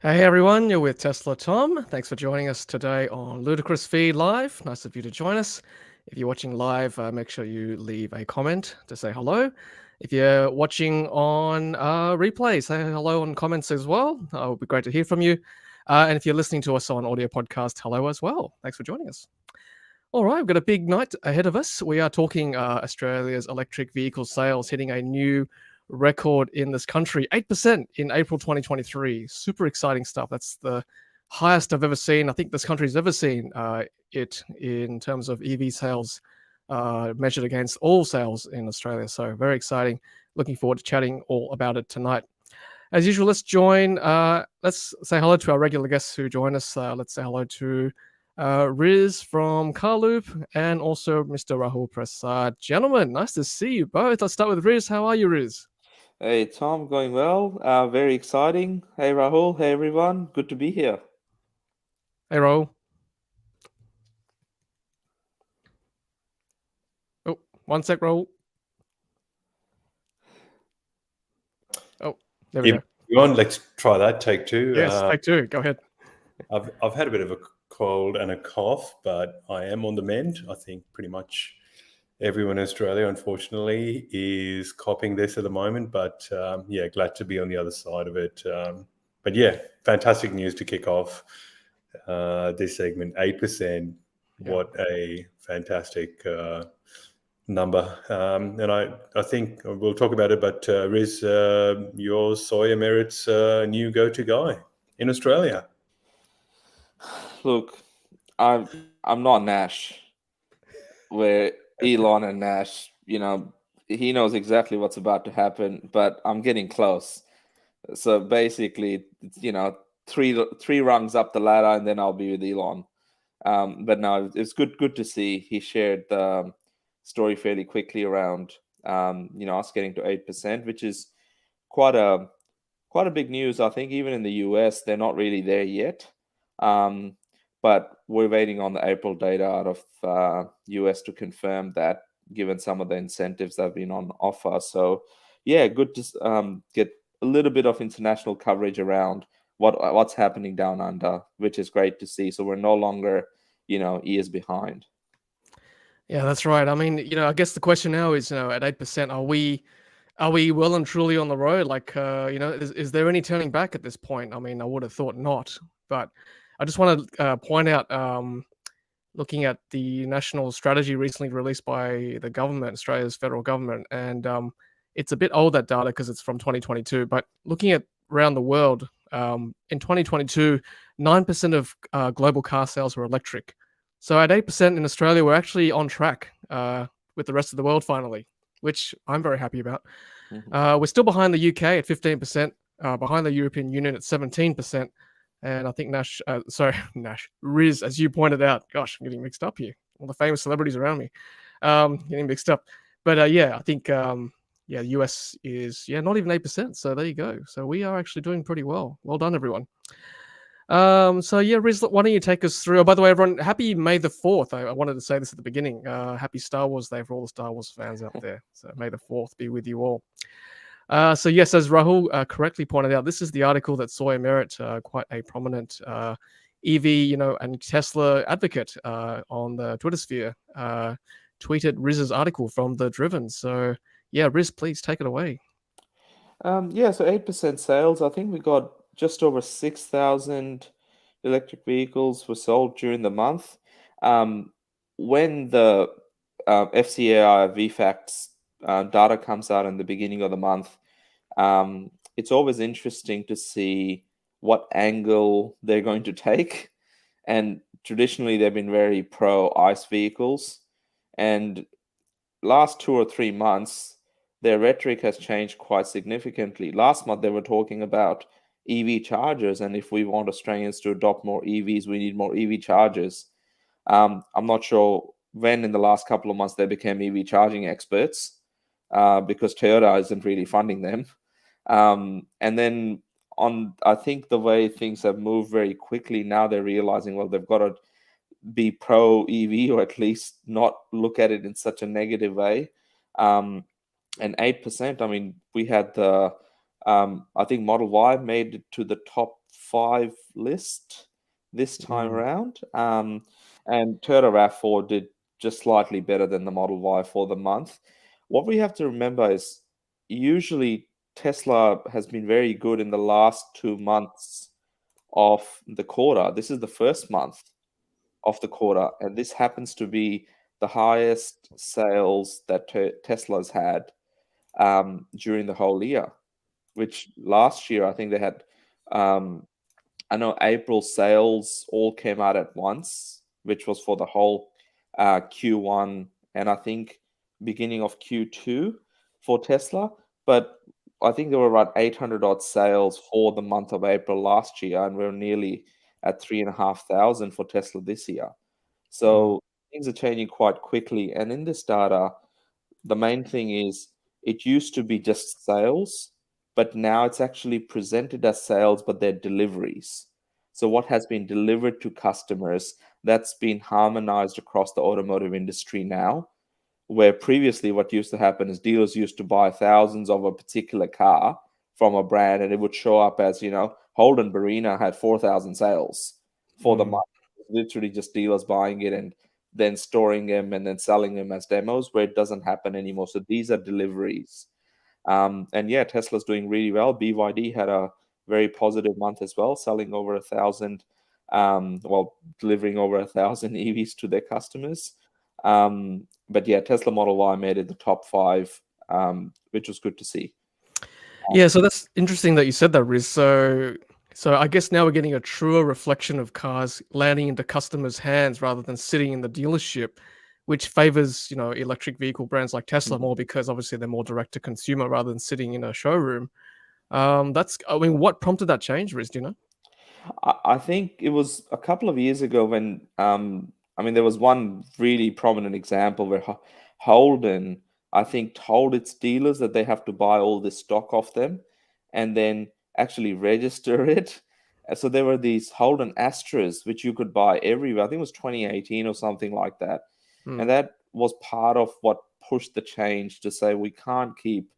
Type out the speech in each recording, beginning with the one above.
Hey everyone, you're with Tesla Tom. Thanks for joining us today on Ludicrous Feed Live. Nice of you to join us. If you're watching live, make sure you leave a comment to say hello. If you're watching on replay, say hello on comments as well. It would be great to hear from you. And if you're listening to us on audio podcast, hello as well. Thanks for joining us. All right, we've got a big night ahead of us. We are talking Australia's electric vehicle sales hitting a new record in this country, 8% in April 2023. Super exciting stuff. That's the highest I've ever seen. I think this country's ever seen it in terms of EV sales measured against all sales in Australia. So very exciting. Looking forward to chatting all about it tonight. As usual, let's say hello to our regular guests who join us. Let's say hello to Riz from Carloop and also Mr. Rahul Prasad. Gentlemen, nice to see you both. Let's start with Riz. How are you, Riz? Hey Tom, going well. Very exciting. Hey Rahul, hey everyone. Good to be here. Hey, Rahul. Oh, one sec, Rahul. Oh, there we If go. you want, let's try that. Take two. Yes, take two. Go ahead. I've had a bit of a cold and a cough, but I am on the mend. I think pretty much everyone in Australia, unfortunately, is copying this at the moment. But yeah, glad to be on the other side of it. But yeah, fantastic news to kick off this segment. 8%. Yeah. What a fantastic number. And I think we'll talk about it, but Riz, you're Sawyer Merritt's new go-to guy in Australia. Look, I'm not Nash, where Elon and Nash, he knows exactly what's about to happen, but I'm getting close. So basically, three rungs up the ladder, and then I'll be with Elon. But no, it's good to see he shared the story fairly quickly around us getting to 8%, which is quite a big news. I think even in the US they're not really there yet, but we're waiting on the April data out of US to confirm that, given some of the incentives that have been on offer. So yeah, good to get a little bit of international coverage around what's happening down under, which is great to see. So we're no longer years behind. Yeah, that's right. I mean, I guess the question now is, at 8%, are we well and truly on the road? Like, is there any turning back at this point? I mean, I would have thought not, but I just want to point out, looking at the national strategy recently released by the government, Australia's federal government, and it's a bit old, that data, because it's from 2022. But looking at around the world, in 2022, 9% of global car sales were electric. So at 8% in Australia, we're actually on track with the rest of the world finally, which I'm very happy about. Mm-hmm. We're still behind the UK at 15%, behind the European Union at 17%. And I think Riz, as you pointed out, gosh, I'm getting mixed up here. All the famous celebrities around me, getting mixed up. But yeah, I think the US is not even 8%. So there you go. So we are actually doing pretty well. Well done, everyone. So yeah, Riz, why don't you take us through? Oh, by the way, everyone, happy May the 4th. I wanted to say this at the beginning. Happy Star Wars Day for all the Star Wars fans out there. So May the 4th be with you all. So yes, as Rahul correctly pointed out, this is the article that Sawyer Merritt, quite a prominent EV, and Tesla advocate on the Twitter sphere, tweeted Riz's article from The Driven. So yeah, Riz, please take it away. Yeah, so 8% sales. I think we got just over 6,000 electric vehicles were sold during the month. When the FCAI VFACTS data comes out in the beginning of the month, it's always interesting to see what angle they're going to take. And traditionally, they've been very pro ICE vehicles. And last 2 or 3 months, their rhetoric has changed quite significantly. Last month, they were talking about EV chargers, and if we want Australians to adopt more EVs, we need more EV chargers. I'm not sure when in the last couple of months they became EV charging experts, because Toyota isn't really funding them. And then I think the way things have moved very quickly, now they're realizing, well, they've got to be pro EV, or at least not look at it in such a negative way. And 8%, I mean, we had the I think Model Y made it to the top 5 list this time Mm. around. And Toyota RAV4 did just slightly better than the Model Y for the month. What we have to remember is usually Tesla has been very good in the last 2 months of the quarter. This is the first month of the quarter, and this happens to be the highest sales that Tesla's had during the whole year, which last year I think they had. I know April sales all came out at once, which was for the whole Q1 and I think beginning of Q2 for Tesla. But I think there were around 800 odd sales for the month of April last year, and we're nearly at 3,500 for Tesla this year. So things are changing quite quickly. And in this data, the main thing is it used to be just sales, but now it's actually presented as sales, but they're deliveries. So what has been delivered to customers, that's been harmonized across the automotive industry now, where previously what used to happen is dealers used to buy thousands of a particular car from a brand, and it would show up as, Holden Barina had 4,000 sales for the month. Literally just dealers buying it and then storing them and then selling them as demos, where it doesn't happen anymore. So these are deliveries. And yeah, Tesla's doing really well. BYD had a very positive month as well, selling over 1,000, delivering over 1,000 EVs to their customers. But yeah, Tesla Model Y made it the top 5, which was good to see. Yeah, so that's interesting that you said that, Riz. So I guess now we're getting a truer reflection of cars landing into customers' hands rather than sitting in the dealership, which favors, electric vehicle brands like Tesla more because obviously they're more direct to consumer rather than sitting in a showroom. What prompted that change, Riz? Do you know? I think it was a couple of years ago when, there was one really prominent example where Holden, I think, told its dealers that they have to buy all this stock off them and then actually register it. So there were these Holden Astras, which you could buy everywhere. I think it was 2018 or something like that. And that was part of what pushed the change to say we can't keep,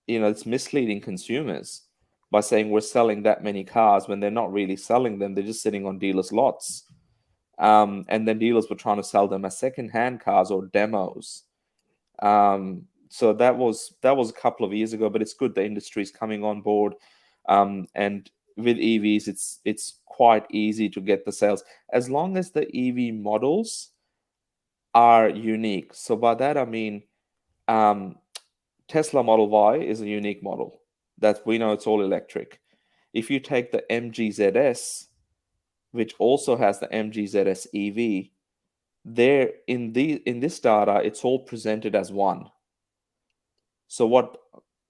it's misleading consumers by saying we're selling that many cars when they're not really selling them. They're just sitting on dealers' lots. And then dealers were trying to sell them as second-hand cars or demos. So that was a couple of years ago, but it's good the industry is coming on board. And with EVs, it's quite easy to get the sales as long as the EV models are unique. So by that I mean Tesla Model Y is a unique model that we know it's all electric. If you take the MG which also has the MG ZS EV, there in this data, it's all presented as one. So what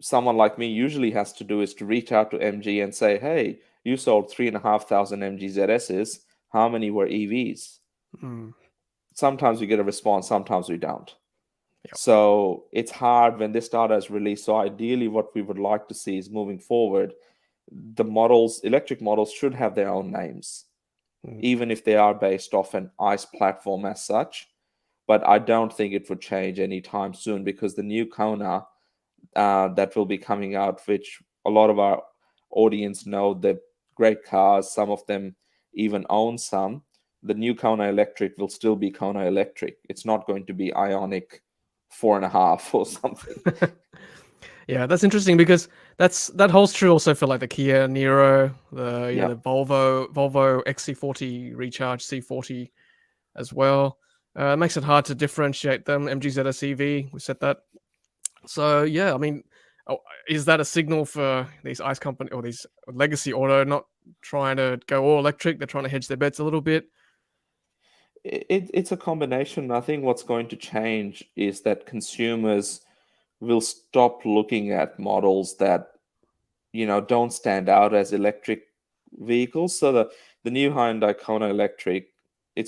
someone like me usually has to do is to reach out to MG and say, hey, you sold 3,500 MG ZSs. How many were EVs? Sometimes we get a response, sometimes we don't. Yep. So it's hard when this data is released. So ideally, what we would like to see is moving forward, the electric models should have their own names, even if they are based off an ICE platform as such. But I don't think it would change anytime soon because the new Kona that will be coming out, which a lot of our audience know, they're great cars. Some of them even own some. The new Kona Electric will still be Kona Electric. It's not going to be Ioniq 4.5 or something. Yeah, that's interesting because that holds true also for like the Kia Niro, the Volvo XC40 Recharge C40 as well. It makes it hard to differentiate them. MG ZS EV, we said that. So yeah, is that a signal for these ICE company or these legacy auto not trying to go all electric? They're trying to hedge their bets a little bit. It's a combination. I think what's going to change is that consumers will stop looking at models that don't stand out as electric vehicles. So the new Hyundai Kona Electric, I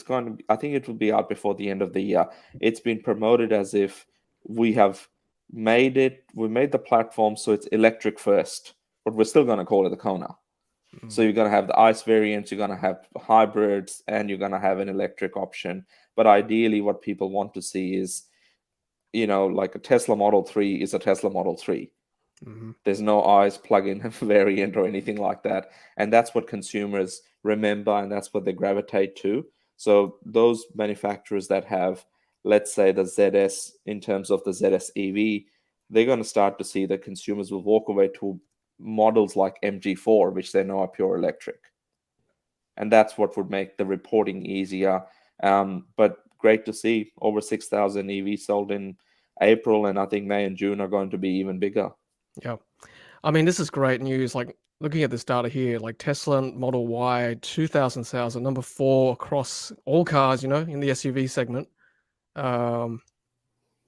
think it will be out before the end of the year. It's been promoted as if we made the platform so it's electric first, but we're still going to call it the Kona. So you're going to have the ICE variants, you're going to have hybrids, and you're going to have an electric option. But ideally, what people want to see is, like a Tesla Model 3 is a Tesla Model 3. Mhm. There's no ICE plug-in variant or anything like that. And that's what consumers remember, and that's what they gravitate to. So those manufacturers that have, let's say, the ZS in terms of the ZS EV, they're going to start to see that consumers will walk away to models like MG4, which they know are pure electric. And that's what would make the reporting easier. But great to see over 6,000 EVs sold in April, and I think May and June are going to be even bigger. Yeah. I mean, this is great news. Like looking at this data here, like Tesla Model Y, 2,000 sales at number 4 across all cars, in the SUV segment.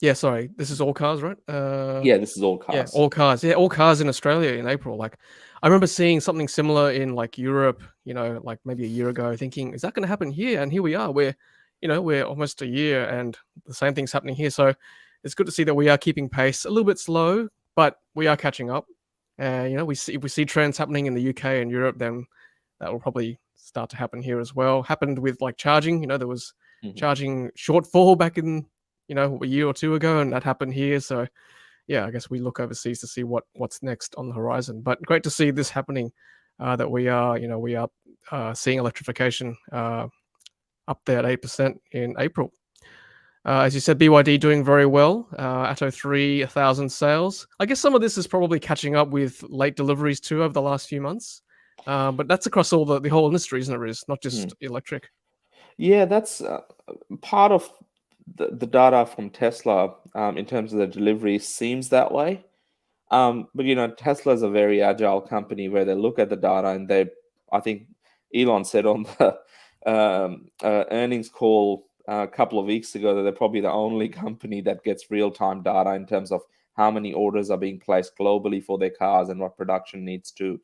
Yeah, sorry, this is all cars, right? Yeah, this is all Yeah, cars. all cars. Yeah, all cars in Australia in April. Like, I remember seeing something similar in like Europe, like maybe a year ago, thinking, is that going to happen here? And here we are. We're almost a year, and the same thing's happening here. So it's good to see that we are keeping pace. A little bit slow, but we are catching up. If we see trends happening in the UK and Europe, then that will probably start to happen here as well. Happened with like charging. There was charging shortfall back in a year or two ago, and that happened here. So yeah, I guess we look overseas to see what's next on the horizon. But great to see this happening. That we are seeing electrification up there at 8% in April. As you said, BYD doing very well. Atto 3,000 sales. I guess some of this is probably catching up with late deliveries too over the last few months. But that's across all the whole industry, isn't it, Riz? Not just electric. Yeah, that's part of the data from Tesla in terms of the delivery seems that way. But Tesla is a very agile company where they look at the data and I think Elon said on the earnings call a couple of weeks ago that they're probably the only company that gets real-time data in terms of how many orders are being placed globally for their cars and what production needs to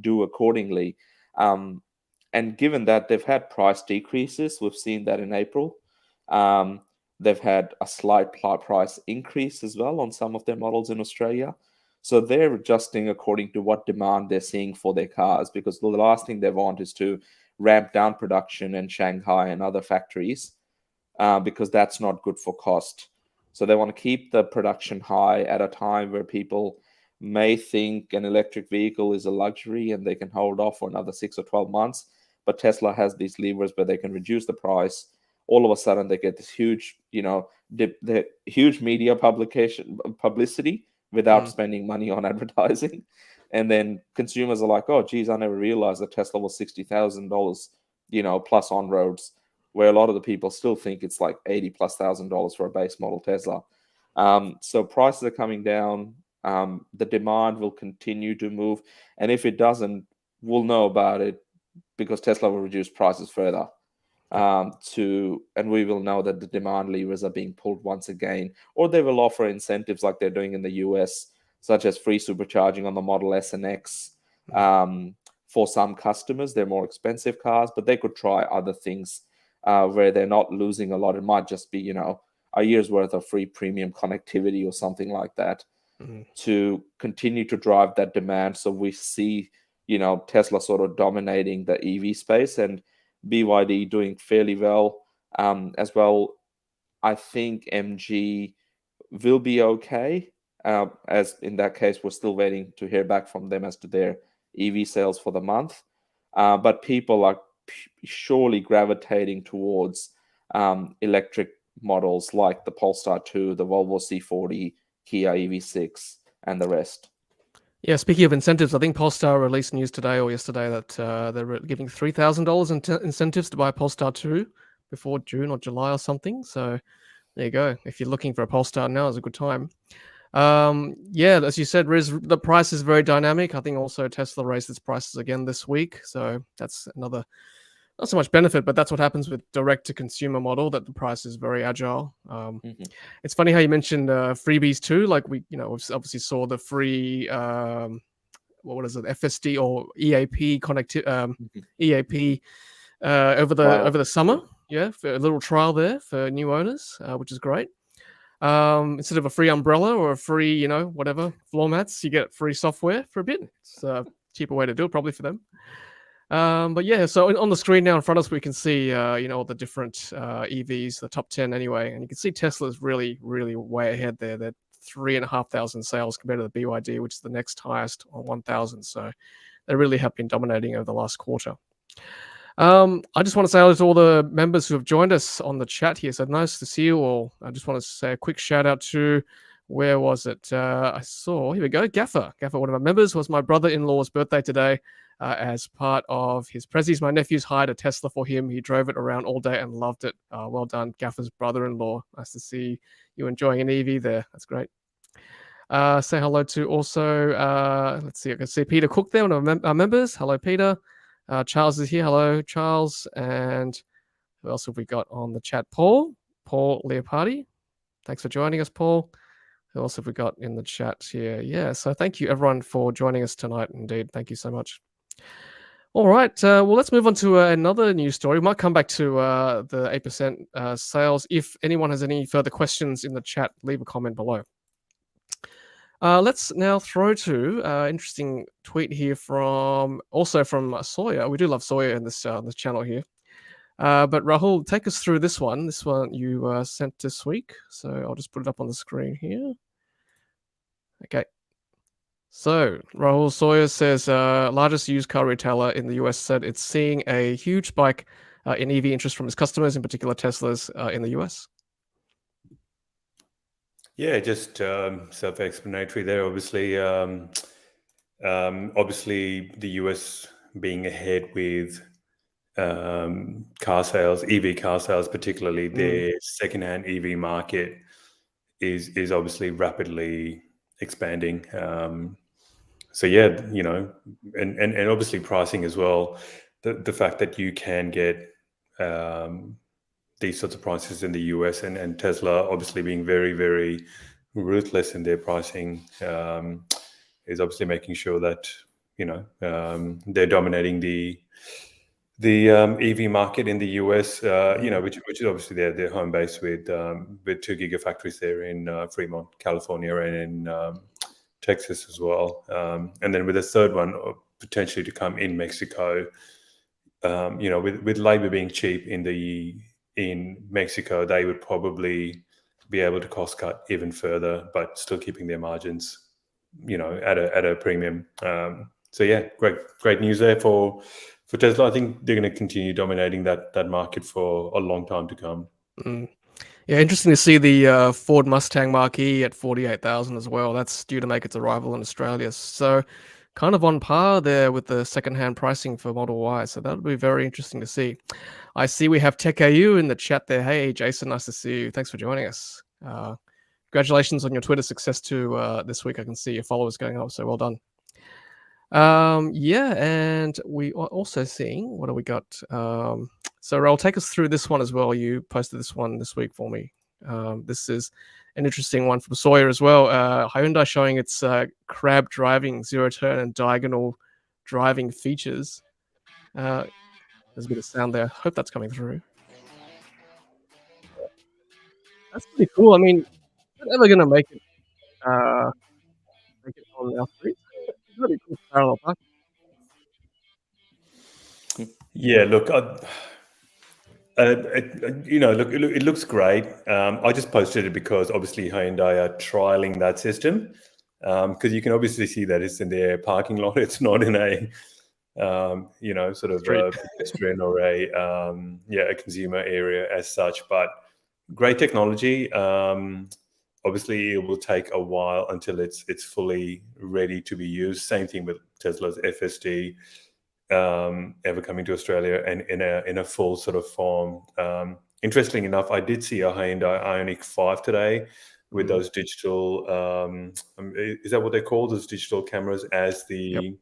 do accordingly. And given that they've had price decreases, we've seen that in April. They've had a slight price increase as well on some of their models in Australia. So they're adjusting according to what demand they're seeing for their cars, because the last thing they want is to ramp down production in Shanghai and other factories, because that's not good for cost. So they want to keep the production high at a time where people may think an electric vehicle is a luxury and they can hold off for another 6 or 12 months. But Tesla has these levers where they can reduce the price. All of a sudden, they get this huge, the huge media publicity without spending money on advertising. And then consumers are like, oh, geez, I never realized that Tesla was $60,000, plus on roads, where a lot of the people still think it's like $80,000+ for a base model Tesla. So prices are coming down. The demand will continue to move. And if it doesn't, we'll know about it because Tesla will reduce prices further. And we will know that the demand levers are being pulled once again, or they will offer incentives like they're doing in the US, such as free supercharging on the Model S and X. For some customers, they're more expensive cars, but they could try other things where they're not losing a lot. It might just be, a year's worth of free premium connectivity or something like that to continue to drive that demand. So we see, Tesla sort of dominating the EV space and BYD doing fairly well as well. I think MG will be okay. As in that case, we're still waiting to hear back from them as to their EV sales for the month. But people are surely gravitating towards electric models like the Polestar 2, the Volvo C40, Kia EV6, and the rest. Yeah, speaking of incentives, I think Polestar released news today or yesterday that they're giving $3,000 in incentives to buy a Polestar 2 before June or July or something. So there you go. If you're looking for a Polestar now, is a good time. Yeah, as you said, Riz, the price is very dynamic. I think also Tesla raised its prices again this week. So that's another, not so much benefit, but that's what happens with direct-to-consumer model, that the price is very agile. It's funny how you mentioned freebies too. Like we obviously saw the free, what is it, FSD or EAP EAP over the summer. Yeah, for a little trial there for new owners, which is great. Instead of a free umbrella or a free, whatever floor mats, you get free software for a bit. It's a cheaper way to do it, probably for them. But yeah, so on the screen now in front of us, we can see, all the different EVs, the top 10 anyway. And you can see Tesla's really, really way ahead there. They're 3,500 sales compared to the BYD, which is the next highest on 1,000. So they really have been dominating over the last quarter. I just want to say hello to all the members who have joined us on the chat here. So nice to see you all. I just want to say a quick shout out to, where was it? I saw, here we go, Gaffer. Gaffer, one of my members, was my brother-in-law's birthday today. As part of his prezzies, my nephew's hired a Tesla for him. He drove it around all day and loved it. Well done, Gaffer's brother-in-law. Nice to see you enjoying an EV there. That's great. Say hello to also, let's see, I can see Peter Cook there, one of our members. Hello, Peter. Charles is here. Hello, Charles. And who else have we got on the chat? Paul Leopardi. Thanks for joining us, Paul. Who else have we got in the chat here? Yeah, so thank you everyone for joining us tonight. Indeed, thank you so much. All right, well, let's move on to another news story. We might come back to the 8% sales. If anyone has any further questions in the chat, leave a comment below. Let's now throw to interesting tweet here from Sawyer. We do love Sawyer in this channel here. But Rahul, take us through this one. This one you sent this week. So I'll just put it up on the screen here. Okay. So Rahul Sawyer says largest used car retailer in the US said it's seeing a huge spike in EV interest from its customers, in particular Teslas in the US. Yeah, just self-explanatory there. Obviously, the US being ahead with car sales, EV car sales, particularly their secondhand EV market is obviously rapidly expanding. So yeah, you know, and obviously pricing as well. The fact that you can get these sorts of prices in the US and Tesla obviously being very, very ruthless in their pricing is obviously making sure that, you know, they're dominating the EV market in the US, you know, which is obviously their home base with 2 gigafactories there in Fremont, California, and in Texas as well. And then with a third one potentially to come in Mexico, you know, with labor being cheap in Mexico, they would probably be able to cost cut even further, but still keeping their margins, you know, at a premium. So yeah, great news there for Tesla. I think they're going to continue dominating that market for a long time to come. Yeah, interesting to see the Ford Mustang Mach-E at 48,000 as well. That's due to make its arrival in Australia. So kind of on par there with the secondhand pricing for Model Y. So that'll be very interesting to see. I see we have TechAU in the chat there. Hey, Jason, nice to see you. Thanks for joining us. Congratulations on your Twitter success too this week. I can see your followers going up, so well done. Yeah, and we are also seeing, what do we got? So Raul, take us through this one as well. You posted this one this week for me. This is an interesting one from Sawyer as well. Hyundai showing its crab driving, zero turn and diagonal driving features. There's a bit of sound there. Hope that's coming through. That's pretty cool. I mean, we're never gonna make it on our streets. It's really cool parallel parking. Yeah, look, you know, look, it looks great. I just posted it because obviously Hyundai are trialing that system, because you can obviously see that it's in their parking lot. It's not in a, you know, sort of a pedestrian or a consumer area as such. But great technology. Obviously, it will take a while until it's fully ready to be used. Same thing with Tesla's FSD. Ever coming to Australia and in a full sort of form. Interestingly enough, I did see a Hyundai Ioniq 5 today with those digital. Is that what they're called? Those digital cameras as the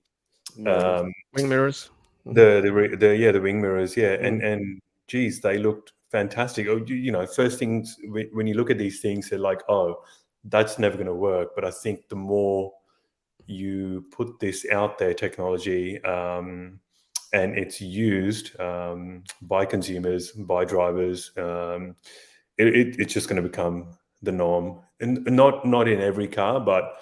wing mirrors. The wing mirrors. Yeah, and geez, they looked fantastic. You know, first things when you look at these things, they're like, oh, that's never going to work. But I think the more you put this out there, technology, and it's used by consumers, by drivers, it's just going to become the norm. And not in every car, but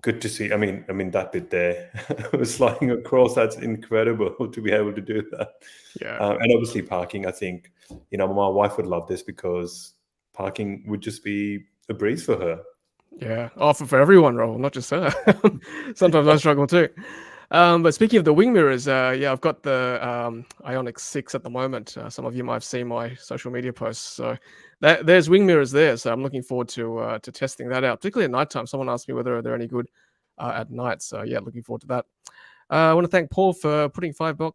good to see. I mean that bit there was sliding across. That's incredible to be able to do that. Yeah. And obviously parking. I think, you know, my wife would love this because parking would just be a breeze for her. Yeah, for everyone, Rahul, not just her. Sometimes I struggle too. But speaking of the wing mirrors, yeah, I've got the Ioniq 6 at the moment. Some of you might have seen my social media posts. So there's wing mirrors there. So I'm looking forward to testing that out, particularly at nighttime. Someone asked me whether they're any good at night. So yeah, looking forward to that. I want to thank Paul for putting $5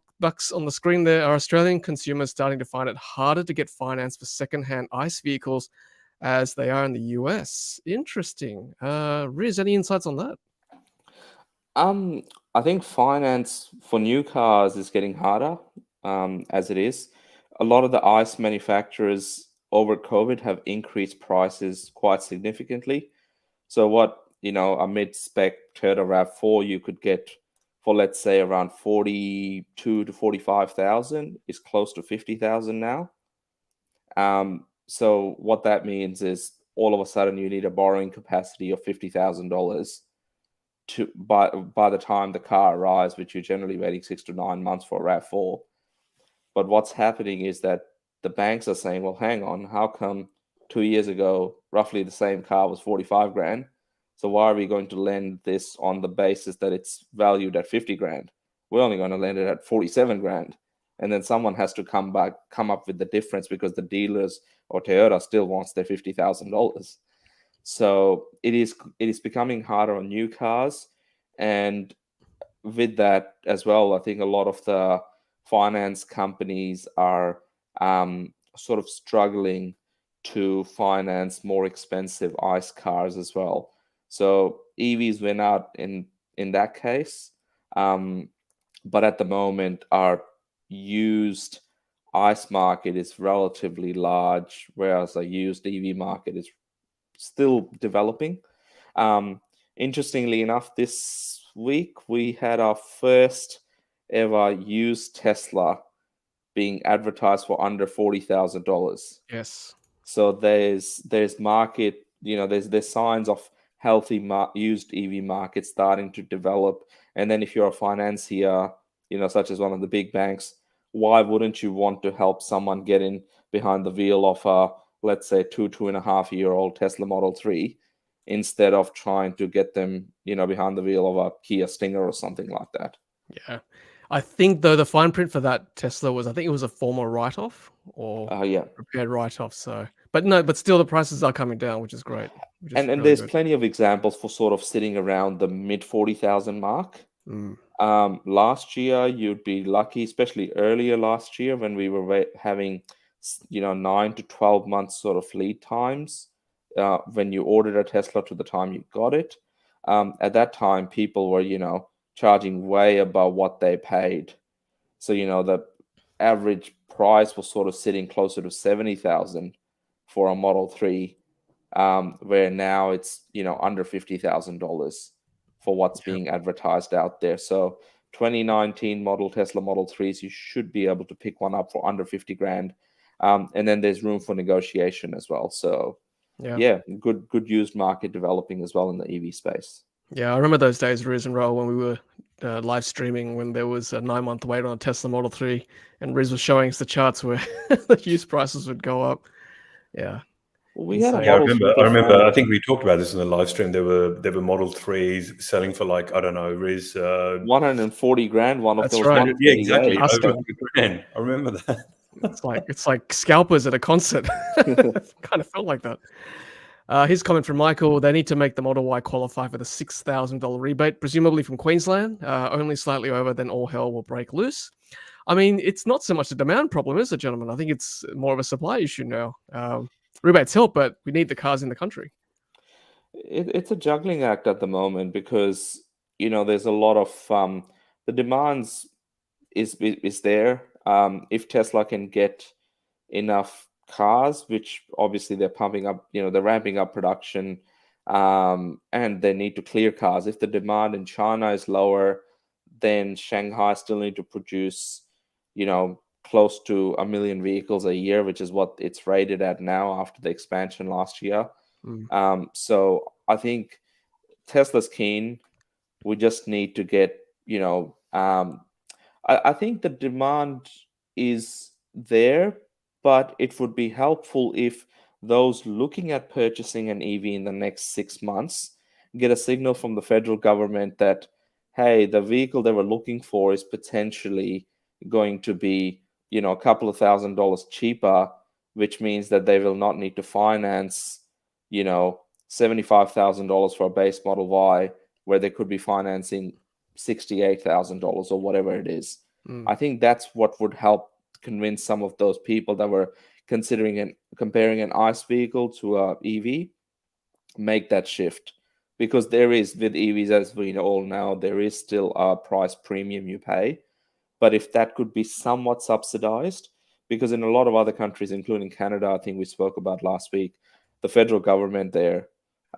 on the screen there. Are Australian consumers starting to find it harder to get finance for second-hand ICE vehicles as they are in the US? Interesting. Riz, any insights on that? I think finance for new cars is getting harder, as it is. A lot of the ICE manufacturers over COVID have increased prices quite significantly. So what, a mid-spec Toyota RAV4 you could get for, let's say, around 42 to 45,000 is close to 50,000 now. So what that means is all of a sudden you need a borrowing capacity of $50,000 to by the time the car arrives, which you're generally waiting 6 to 9 months for a RAV4. But what's happening is that the banks are saying, well, hang on, how come 2 years ago, roughly the same car was 45 grand? So why are we going to lend this on the basis that it's valued at 50 grand? We're only going to lend it at 47 grand. And then someone has to come up with the difference because the dealers or Toyota still wants their $50,000. So it is becoming harder on new cars. And with that as well, I think a lot of the finance companies are sort of struggling to finance more expensive ICE cars as well. So EVs win out in that case, but at the moment our used ICE market is relatively large, whereas a used EV market is still developing. Interestingly enough, this week we had our first ever used Tesla being advertised for under $40,000. Yes. So there's market, there's signs of healthy used EV market starting to develop. And then if you're a financier, such as one of the big banks, why wouldn't you want to help someone get in behind the wheel of a, let's say, 2.5 year old Tesla Model 3 instead of trying to get them, behind the wheel of a Kia Stinger or something like that? Yeah. I think though the fine print for that Tesla was, I think it was a formal write-off or Yeah. prepared write-off. So, but still the prices are coming down, which is great. Which is And really there's good. plenty of examples for sort of sitting around the mid 40,000 mark. Mm. Last year, you'd be lucky, especially earlier last year when we were having, 9 to 12 months sort of lead times when you ordered a Tesla to the time you got it. At that time, people were, charging way above what they paid. So, the average price was sort of sitting closer to 70,000 for a Model 3, where now it's, under $50,000 for what's Yeah. being advertised out there. So 2019 model Tesla Model 3s, you should be able to pick one up for under 50 grand. And then there's room for negotiation as well. So Yeah. good used market developing as well in the EV space. Yeah, I remember those days, Riz and Roll, when we were live streaming when there was a 9-month wait on a Tesla Model 3, and Riz was showing us the charts where the used prices would go up. Yeah, Well, we had a insane. Yeah, I Model 3 remember. I remember. before. I think we talked about this in the live stream. There were Model 3s selling for like, I don't know, Riz. 140 grand, one of That's them was right. 138. Yeah, exactly. Us Over 100 grand. I remember that. It's like scalpers at a concert. Kind of felt like that. His comment from Michael: they need to make the Model Y qualify for the $6,000 rebate, presumably from Queensland. Only slightly over, then all hell will break loose. I mean, it's not so much a demand problem, is it, gentlemen? I think it's more of a supply issue now. Rebates help, but we need the cars in the country. It's a juggling act at the moment because there's a lot of the demands is there. If Tesla can get enough cars, which obviously they're pumping up, they're ramping up production, and they need to clear cars. If the demand in China is lower, then Shanghai still need to produce, close to 1 million vehicles a year, which is what it's rated at now after the expansion last year. So I think Tesla's keen. We just need to get, I think the demand is there, but it would be helpful if those looking at purchasing an EV in the next 6 months get a signal from the federal government that, hey, the vehicle they were looking for is potentially going to be, a couple of $1,000s cheaper, which means that they will not need to finance, $75,000 for a base Model Y, where they could be financing $68,000 or whatever it is. I think that's what would help convince some of those people that were considering and comparing an ICE vehicle to a EV, make that shift. Because there is, with EVs, as we all know, there is still a price premium you pay. But if that could be somewhat subsidized, because in a lot of other countries, including Canada, I think we spoke about last week, the federal government there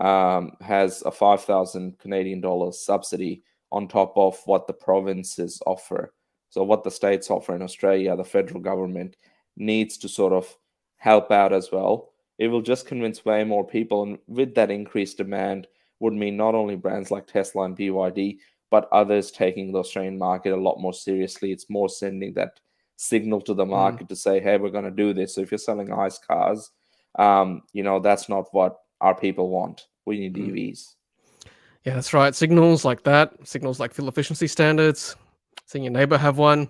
has a 5,000 Canadian dollars subsidy on top of what the provinces offer. So what the states offer in Australia, the federal government needs to sort of help out as well. It will just convince way more people, and with that increased demand would mean not only brands like Tesla and BYD, but others taking the Australian market a lot more seriously. It's more sending that signal to the market to say, hey, we're going to do this. So if you're selling ICE cars, that's not what our people want. We need EVs. Yeah, that's right. Signals like that, signals like fuel efficiency standards, seeing your neighbor have one,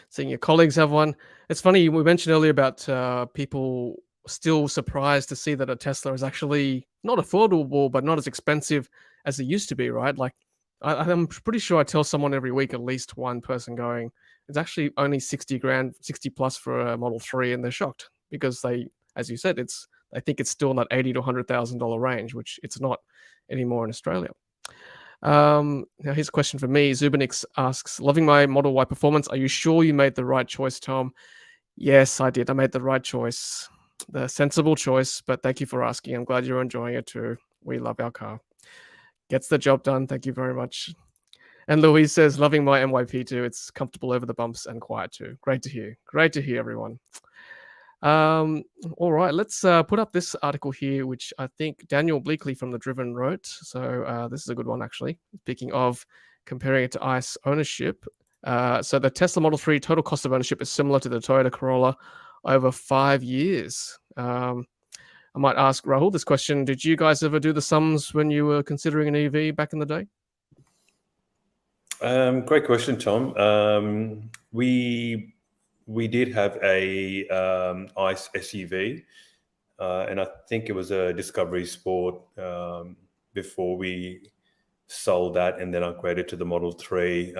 seeing your colleagues have one. It's funny, we mentioned earlier about people still surprised to see that a Tesla is actually not affordable, but not as expensive as it used to be, right? Like, I'm pretty sure I tell someone every week, at least one person going, it's actually only 60 grand, 60 plus for a Model 3, and they're shocked because they, as you said, I think it's still in that $80,000 to $100,000 range, which it's not anymore in Australia. Now here's a question for me. Zubinix asks, loving my Model Y performance. Are you sure you made the right choice, Tom? Yes, I did. I made the right choice. The sensible choice, but thank you for asking. I'm glad you're enjoying it too. We love our car. Gets the job done. Thank you very much. And Louise says, loving my MYP too. It's comfortable over the bumps and quiet too. Great to hear. Great to hear, everyone. All right, let's put up this article here, which I think Daniel Bleakley from The Driven wrote. So this is a good one, actually. Speaking of comparing it to ICE ownership. So the Tesla Model 3 total cost of ownership is similar to the Toyota Corolla over 5 years. I might ask Rahul this question. Did you guys ever do the sums when you were considering an EV back in the day? Great question, Tom. We did have a ICE SUV, and I think it was a Discovery Sport before we sold that and then upgraded to the Model 3.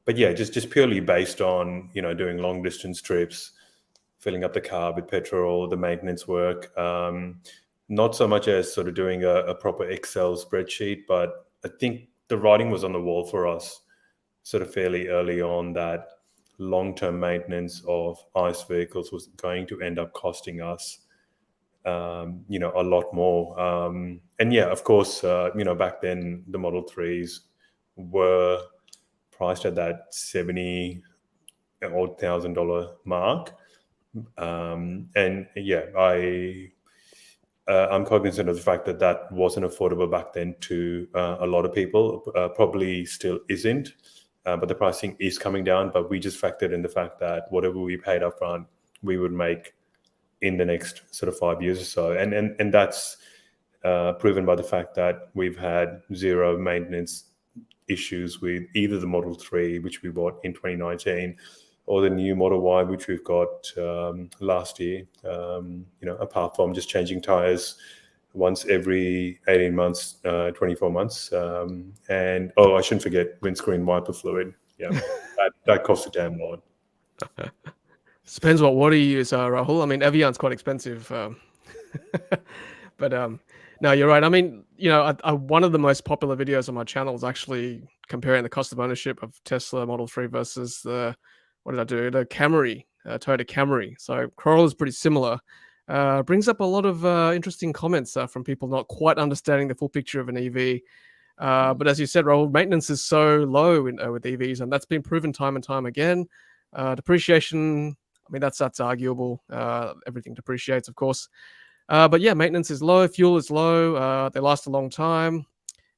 But yeah, just purely based on, doing long distance trips, filling up the car with petrol, the maintenance work, not so much as sort of doing a proper Excel spreadsheet, but I think the writing was on the wall for us sort of fairly early on that long-term maintenance of ICE vehicles was going to end up costing us, a lot more. And yeah, of course, back then the Model 3s were priced at that $70,000 mark. And yeah, I'm cognizant of the fact that wasn't affordable back then to a lot of people, probably still isn't. But the pricing is coming down, but we just factored in the fact that whatever we paid up front, we would make in the next sort of 5 years or so. And that's proven by the fact that we've had zero maintenance issues with either the Model 3, which we bought in 2019, or the new Model Y, which we've got last year, apart from just changing tires once every 18 months, 24 months. And, I shouldn't forget windscreen wiper fluid. Yeah, that costs a damn lot. Depends what water you use, Rahul. I mean, Evian's quite expensive. But no, you're right. I mean, one of the most popular videos on my channel is actually comparing the cost of ownership of Tesla Model 3 versus the Toyota Camry. So Corolla is pretty similar. Brings up a lot of interesting comments from people not quite understanding the full picture of an EV. But as you said, Rahul, maintenance is so low with EVs, and that's been proven time and time again. Depreciation, I mean, that's arguable. Everything depreciates, of course. But yeah, maintenance is low, fuel is low, they last a long time.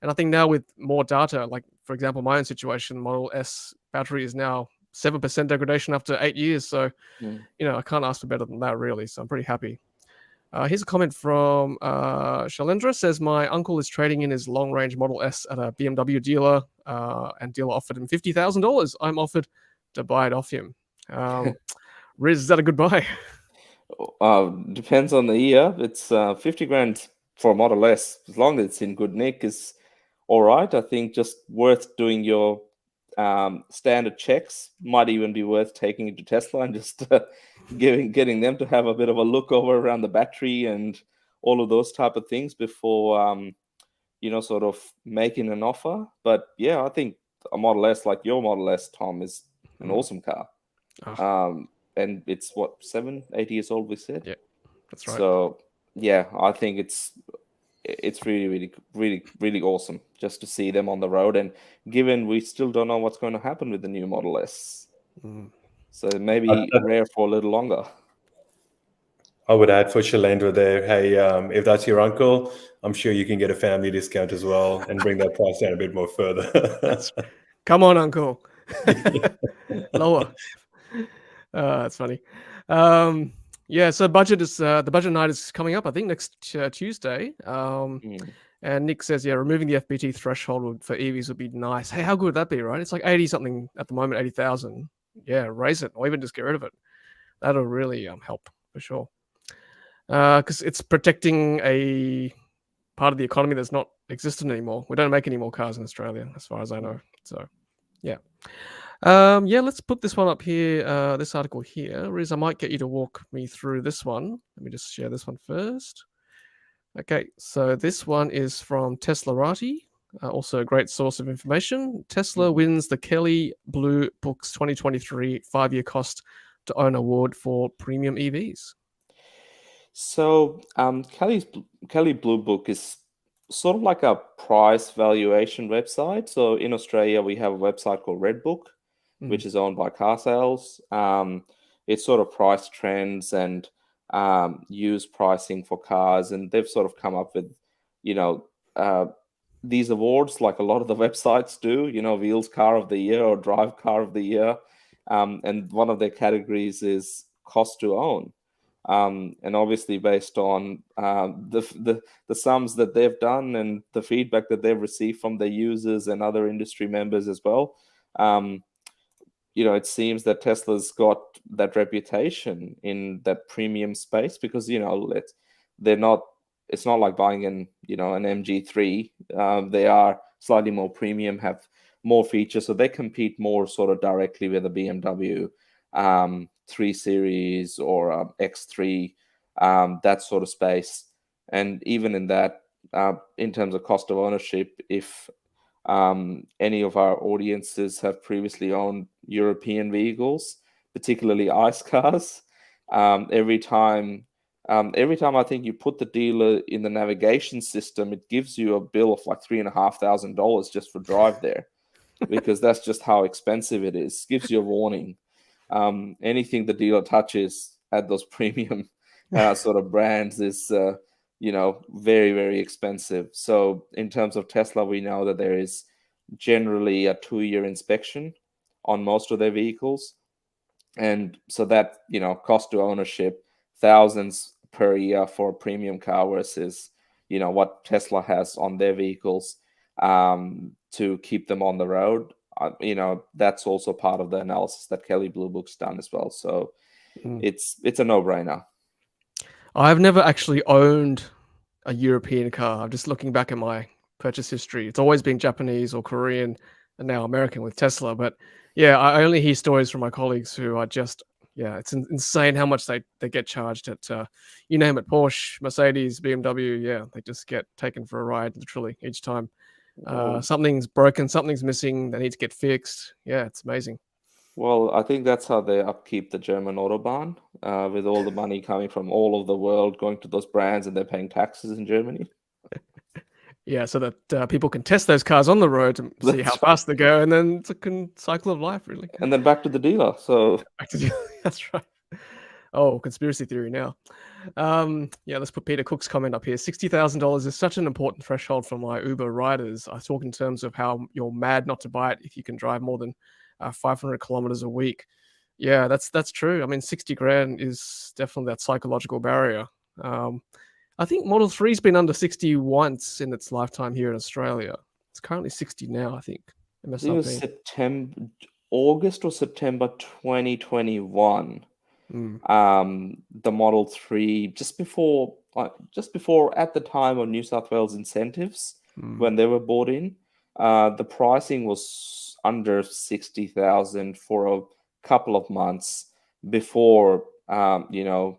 And I think now with more data, like, for example, my own situation, Model S battery is now 7% degradation after 8 years. So, I can't ask for better than that, really. So I'm pretty happy. Here's a comment from Shalendra. Says, my uncle is trading in his long-range Model S at a BMW dealer, and dealer offered him $50,000. I'm offered to buy it off him. Riz, is that a good buy? Depends on the year. It's 50 grand for a Model S, as long as it's in good nick, is all right. I think just worth doing your standard checks. Might even be worth taking it to Tesla and just getting them to have a bit of a look over around the battery and all of those type of things before sort of making an offer. But yeah, I think a Model S like your Model S, Tom, is an awesome car. And it's what, 8 years old, we said? Yeah, that's right. So yeah, I think it's really, really, really, really awesome just to see them on the road. And given we still don't know what's going to happen with the new Model S, so maybe rare for a little longer. I would add for Shalendra there, hey, if that's your uncle, I'm sure you can get a family discount as well and bring that price down a bit more further. Come on, uncle. Lower. That's funny. Yeah, so budget is the budget night is coming up, I think, next Tuesday. And Nick says, yeah, removing the FBT threshold for EVs would be nice. Hey, how good would that be, right? It's like 80 something at the moment, 80,000. Yeah, raise it or even just get rid of it. That'll really help for sure. Because it's protecting a part of the economy that's not existent anymore. We don't make any more cars in Australia, as far as I know. So, yeah. Let's put this one up here, this article here. Riz, I might get you to walk me through this one. Let me just share this one first. Okay, so this one is from Teslarati, also a great source of information. Tesla wins the Kelley Blue Book's 2023 5-year cost to own award for premium EVs. So Kelley Blue Book is sort of like a price valuation website. So in Australia, we have a website called Redbook, which is owned by Car Sales. It's sort of price trends and used pricing for cars, and they've sort of come up with, these awards like a lot of the websites do. Wheels Car of the Year or Drive Car of the Year, and one of their categories is cost to own. And obviously, based on the sums that they've done and the feedback that they've received from their users and other industry members as well, it seems that Tesla's got that reputation in that premium space because they're not. It's not like buying an MG3. They are slightly more premium, have more features, so they compete more sort of directly with a BMW 3 Series or X3, that sort of space. And even in that, in terms of cost of ownership, if any of our audiences have previously owned European vehicles, particularly ICE cars, every time I think you put the dealer in the navigation system, it gives you a bill of like $3,500 just for drive there, because that's just how expensive it is. Gives you a warning. Anything the dealer touches at those premium sort of brands is very, very expensive. So in terms of Tesla, we know that there is generally a 2-year inspection on most of their vehicles, and so that cost to ownership, thousands per year for a premium car versus what Tesla has on their vehicles to keep them on the road. That's also part of the analysis that Kelley Blue Book's done as well. So it's a no-brainer. I've never actually owned a European car. I'm just looking back at my purchase history. It's always been Japanese or Korean and now American with Tesla. But yeah, I only hear stories from my colleagues who are just, it's insane how much they get charged at, you name it, Porsche, Mercedes, BMW. Yeah, they just get taken for a ride literally each time. Something's broken, something's missing, they need to get fixed. Yeah, it's amazing. Well, I think that's how they upkeep the German Autobahn, with all the money coming from all over the world going to those brands, and they're paying taxes in Germany. Yeah, so that people can test those cars on the road to see how fast they go, and then it's a cycle of life, really. And then back to the dealer. So that's right. Oh, conspiracy theory now. Let's put Peter Cook's comment up here. $60,000 is such an important threshold for my Uber riders. I talk in terms of how you're mad not to buy it if you can drive more than 500 kilometers a week. Yeah, that's true. I mean, 60 grand is definitely that psychological barrier. I think Model 3's been under 60 once in its lifetime here in Australia. It's currently 60 now, I think. I think it was MSRP. August or September 2021. The Model 3 just before at the time of New South Wales incentives when they were bought in, the pricing was under 60,000 for a couple of months before the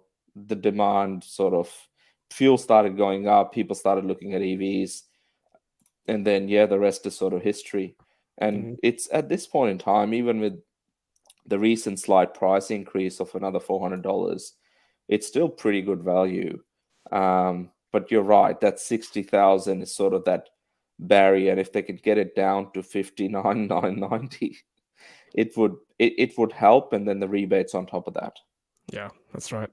demand sort of fuel started going up, people started looking at EVs, and then the rest is sort of history. And it's at this point in time, even with the recent slight price increase of another $400, it's still pretty good value. But you're right, that 60,000 is sort of that barrier. And if they could get it down to 59,990, it would help. And then the rebates on top of that. Yeah, that's right.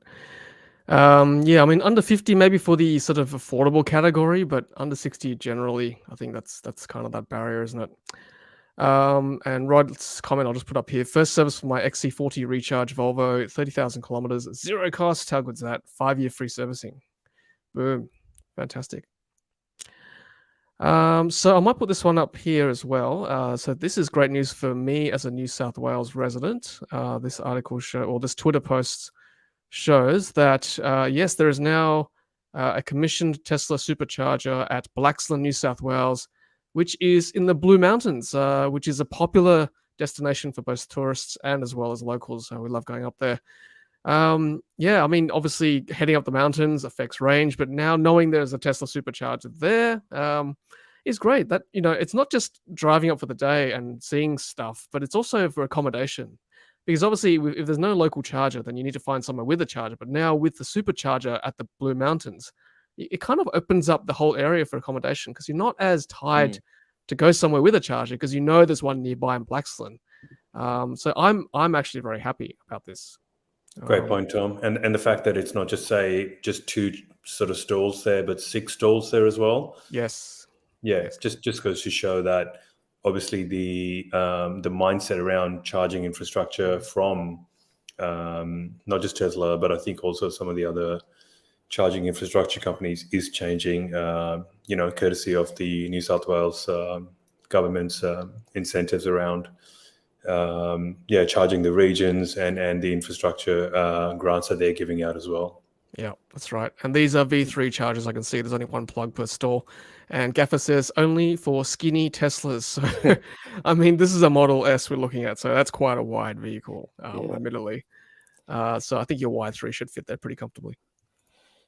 I mean, under 50 maybe for the sort of affordable category, but under 60 generally, I think that's kind of that barrier, isn't it? And Rod's comment I'll just put up here. First service for my XC40 Recharge Volvo, 30,000 kilometers, 0 cost. How good's that? 5-year free servicing. Boom. Fantastic. So I might put this one up here as well. So this is great news for me as a New South Wales resident. This article this Twitter post shows that yes, there is now a commissioned Tesla Supercharger at Blaxland, New South Wales, which is in the Blue Mountains, which is a popular destination for both tourists and as well as locals. We love going up there. I mean, obviously heading up the mountains affects range, but now knowing there's a Tesla Supercharger there is great. That, it's not just driving up for the day and seeing stuff, but it's also for accommodation. Because obviously, if there's no local charger, then you need to find somewhere with a charger. But now with the Supercharger at the Blue Mountains, it kind of opens up the whole area for accommodation because you're not as tied to go somewhere with a charger because there's one nearby in Blaxland. So I'm actually very happy about this. Great point, Tom. And the fact that it's not just two sort of stalls there, but 6 stalls there as well. Yes. Yeah, just goes to show that obviously the mindset around charging infrastructure from not just Tesla, but I think also some of the other charging infrastructure companies is changing, courtesy of the New South Wales government's incentives around charging the regions and the infrastructure grants that they're giving out as well. Yeah, that's right. And these are V3 chargers. I can see there's only one plug per stall. And Gaffer says only for skinny Teslas. So, I mean, this is a Model S we're looking at. So that's quite a wide vehicle, admittedly. So I think your Y3 should fit there pretty comfortably.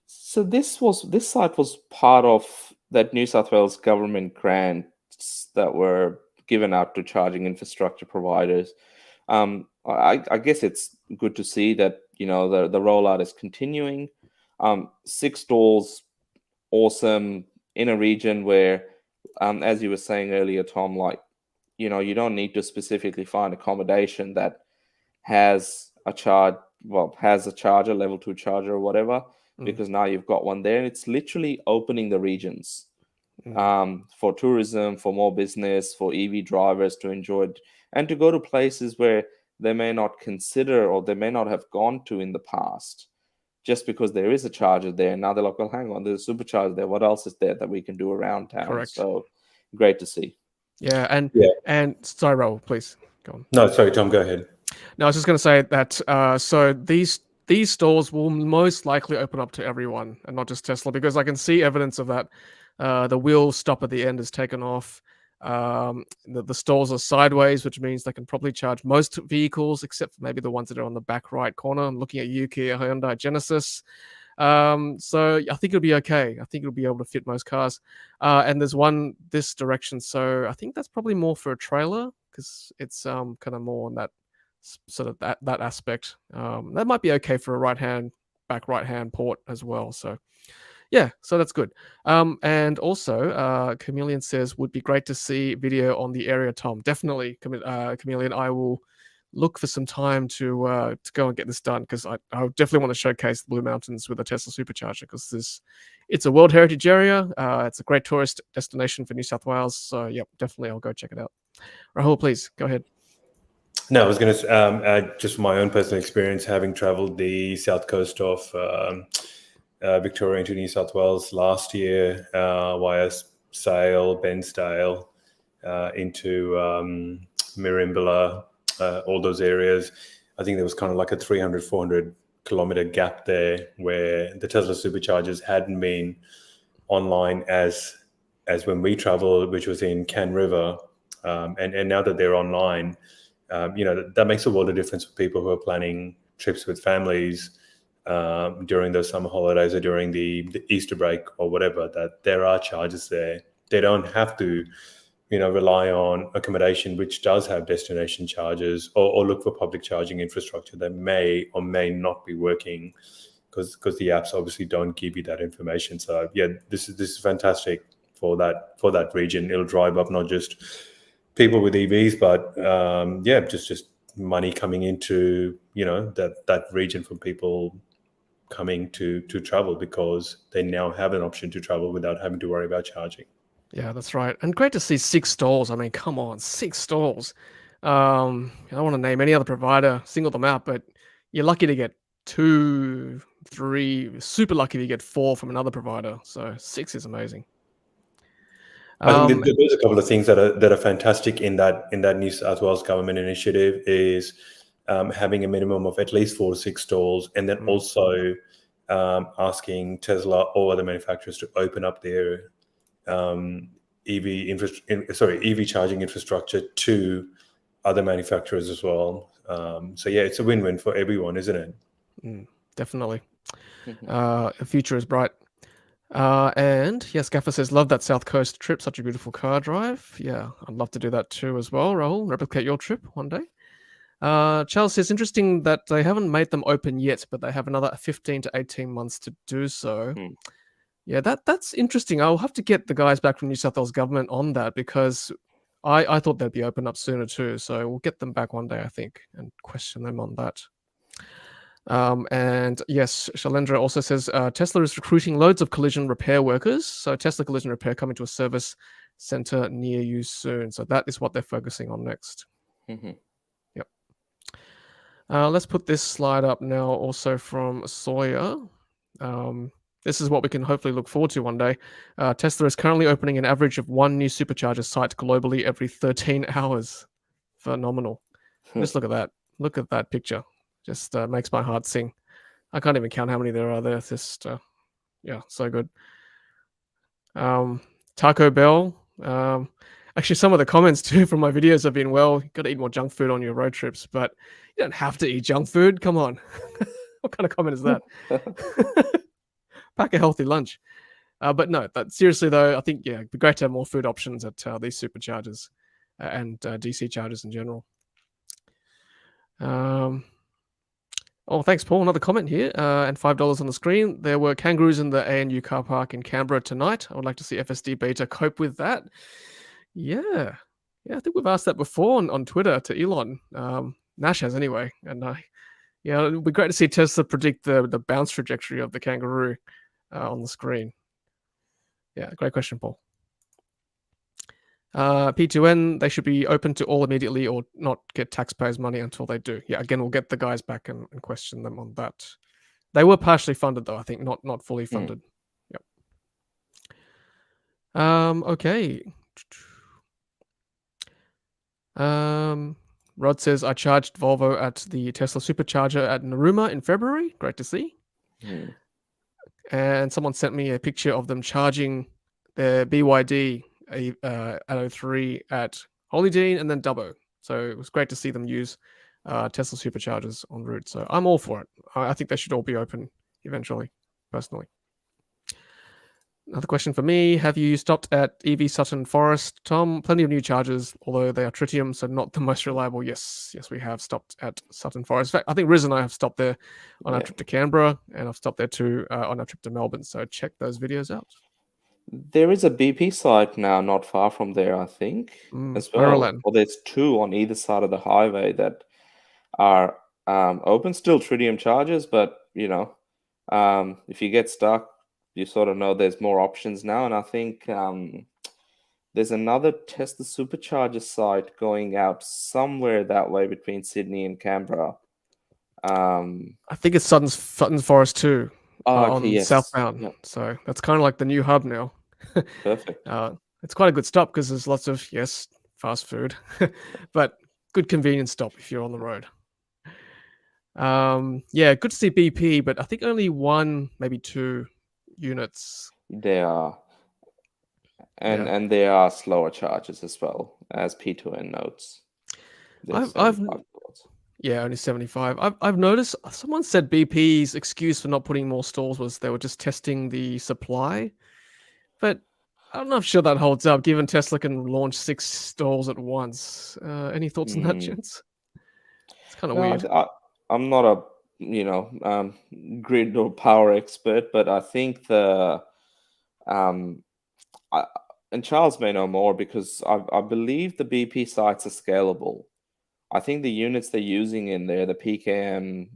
So this site was part of that New South Wales government grants that were given out to charging infrastructure providers. I guess it's good to see that the rollout is continuing. 6 stalls, awesome, in a region where, as you were saying earlier, Tom, you don't need to specifically find accommodation that has a charger, level 2 charger or whatever, because now you've got one there, and it's literally opening the regions for tourism, for more business, for EV drivers to enjoy it, and to go to places where they may not consider or they may not have gone to in the past, just because there is a charger there. Now they're like, well, hang on, there's a supercharger there. What else is there that we can do around town? Correct. So great to see. Yeah, and sorry, Rahul, please go on. No, sorry, Tom, go ahead. No, I was just going to say that so these stores will most likely open up to everyone and not just Tesla, because I can see evidence of that. The wheel stop at the end is taken off. The stalls are sideways, which means they can probably charge most vehicles, except for maybe the ones that are on the back right corner. I'm looking at Kia, Hyundai, Genesis. So I think it'll be okay. I think it'll be able to fit most cars. And there's one this direction, so I think that's probably more for a trailer because it's kind of more on that sort of that aspect. That might be okay for a back right hand port as well. So yeah, so that's good. And also, Chameleon says, would be great to see video on the area, Tom. Definitely, Chameleon. I will look for some time to go and get this done because I definitely want to showcase the Blue Mountains with a Tesla Supercharger because it's a World Heritage area. It's a great tourist destination for New South Wales. So, yep, definitely I'll go check it out. Rahul, please, go ahead. No, I was going to just from my own personal experience, having traveled the south coast of Victoria into New South Wales last year via Sale, Bensdale, into Merimbula, all those areas. I think there was kind of like a 300, 400 kilometer gap there where the Tesla superchargers hadn't been online as when we traveled, which was in Can River. And now that they're online, that makes a world of difference for people who are planning trips with families during the summer holidays or during the Easter break or whatever, that there are charges there. They don't have to, rely on accommodation, which does have destination charges, or look for public charging infrastructure that may or may not be working, because the apps obviously don't give you that information. So yeah, this is fantastic for that region. It'll drive up not just people with EVs, but just money coming into that region from people coming to travel, because they now have an option to travel without having to worry about charging. Yeah, that's right. And great to see 6 stalls. I mean, come on, 6 stalls. I don't want to name any other provider, single them out, but you're lucky to get 2, 3, super lucky to get 4 from another provider. So 6 is amazing. I think there's a couple of things that are fantastic in that New South Wales government initiative is having a minimum of at least 4 to 6 stalls, and then also asking Tesla or other manufacturers to open up their EV charging infrastructure to other manufacturers as well. So yeah, it's a win-win for everyone, isn't it? Definitely. The future is bright. And yes, Gaffer says, love that South Coast trip. Such a beautiful car drive. Yeah, I'd love to do that too as well, Rahul. Replicate your trip one day. Charles says, interesting that they haven't made them open yet, but they have another 15 to 18 months to do so. Yeah, that's interesting. I'll have to get the guys back from New South Wales government on that, because I thought they'd be open up sooner too. So we'll get them back one day, I think, and question them on that. And yes, Shalendra also says Tesla is recruiting loads of collision repair workers. So Tesla Collision Repair coming to a service center near you soon. So that is what they're focusing on next. Yep. Let's put this slide up now, also from Sawyer. This is what we can hopefully look forward to one day. Tesla is currently opening an average of 1 new supercharger site globally every 13 hours. Phenomenal. Just look at that. Look at that picture. Just makes my heart sing. I can't even count how many there are there. Just, so good. Taco Bell. Actually, some of the comments too from my videos have been, well, you got to eat more junk food on your road trips, but you don't have to eat junk food. Come on. What kind of comment is that? Pack a healthy lunch. But no, seriously though, I think, yeah, it'd be great to have more food options at these superchargers and DC chargers in general. Oh, thanks, Paul. Another comment here, and $5 on the screen. There were kangaroos in the ANU car park in Canberra tonight. I would like to see FSD Beta cope with that. Yeah, I think we've asked that before on Twitter to Elon. Nash has anyway, and it'd be great to see Tesla predict the bounce trajectory of the kangaroo on the screen. Yeah, great question, Paul. P2N, they should be open to all immediately or not get taxpayers' money until they do. Yeah, again, we'll get the guys back and question them on that. They were partially funded, though, I think, not fully funded. Yep. Okay. Rod says, I charged Volvo at the Tesla Supercharger at Narooma in February. Great to see. And someone sent me a picture of them charging their BYD 803 at Holydean and then Dubbo. So it was great to see them use Tesla superchargers en route. So I'm all for it. I think they should all be open eventually, personally. Another question for me. Have you stopped at EV Sutton Forest, Tom? Plenty of new chargers, although they are tritium, so not the most reliable. Yes, we have stopped at Sutton Forest. In fact, I think Riz and I have stopped there on our trip to Canberra, and I've stopped there too on our trip to Melbourne. So check those videos out. There is a BP site now not far from there, I think, as well. Well, there's 2 on either side of the highway that are open. Still tritium chargers, but, if you get stuck, you sort of know there's more options now. And I think there's another Tesla Supercharger site going out somewhere that way between Sydney and Canberra. I think it's Sutton Forest too. Okay, on yes. southbound. Yep, So that's kind of like the new hub now. perfect. It's quite a good stop because there's lots of, yes, fast food, but good convenience stop if you're on the road. Yeah, good to see BP, but I think only one, maybe two units. They are, Yeah, and there are slower charges as well, as P2N notes. They're I've 75 kilowatts. yeah, only 75. I've noticed someone said BP's excuse for not putting more stalls was they were just testing the supply, but I'm not sure that holds up given Tesla can launch 6 stalls at once. Any thoughts on that, Hmm. gents? It's kind of No, weird. I'm not a grid or power expert, but I think um, I, and Charles may know more because I believe the BP sites are scalable. I think the units they're using in there, the PKM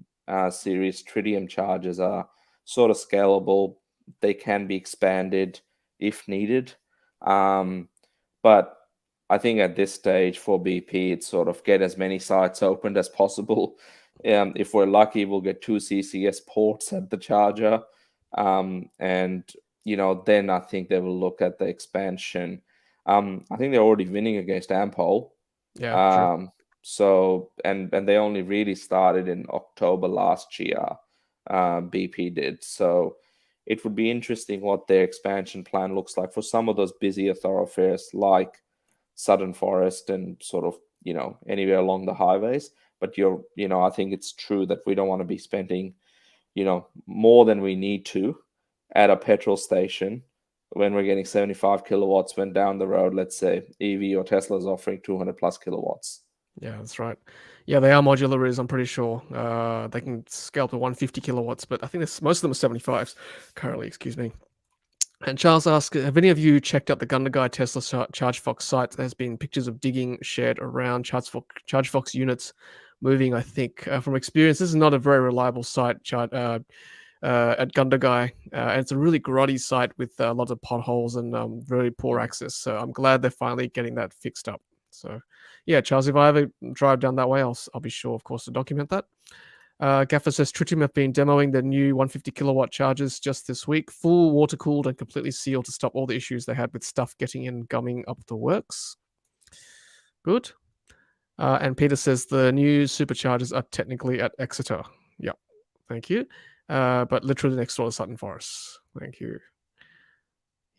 series tritium chargers, are sort of scalable. They can be expanded if needed. Um, but I think at this stage for BP, it's sort of get as many sites opened as possible. If we're lucky, we'll get 2 CCS ports at the charger. And, then I think they will look at the expansion. I think they're already winning against Ampol. Yeah, true. So and they only really started in October last year. BP did. So it would be interesting what their expansion plan looks like for some of those busier thoroughfares like Southern Forest and sort of anywhere along the highways. But I think it's true that we don't want to be spending more than we need to at a petrol station when we're getting 75 kilowatts when down the road, let's say EV or Tesla is offering 200 plus kilowatts. Yeah, that's right. Yeah, they are modular Riz, I'm pretty sure. They can scale up to 150 kilowatts, but I think most of them are 75s currently, excuse me. And Charles asks, have any of you checked out the Gundagai Tesla ChargeFox site? There's been pictures of digging shared around ChargeFox units moving, I think. From experience, this is not a very reliable site at Gundagai. And it's a really grotty site with a lot of potholes and very poor access. So I'm glad they're finally getting that fixed up. So yeah, Charles, if I ever drive down that way, I'll be sure, of course, to document that. Gaffer says Tritium have been demoing the new 150 kilowatt chargers just this week, full water cooled and completely sealed to stop all the issues they had with stuff getting in, gumming up the works. Good. And Peter says the new superchargers are technically at Exeter. Yep. Thank you. But literally next door to Sutton Forest. Thank you.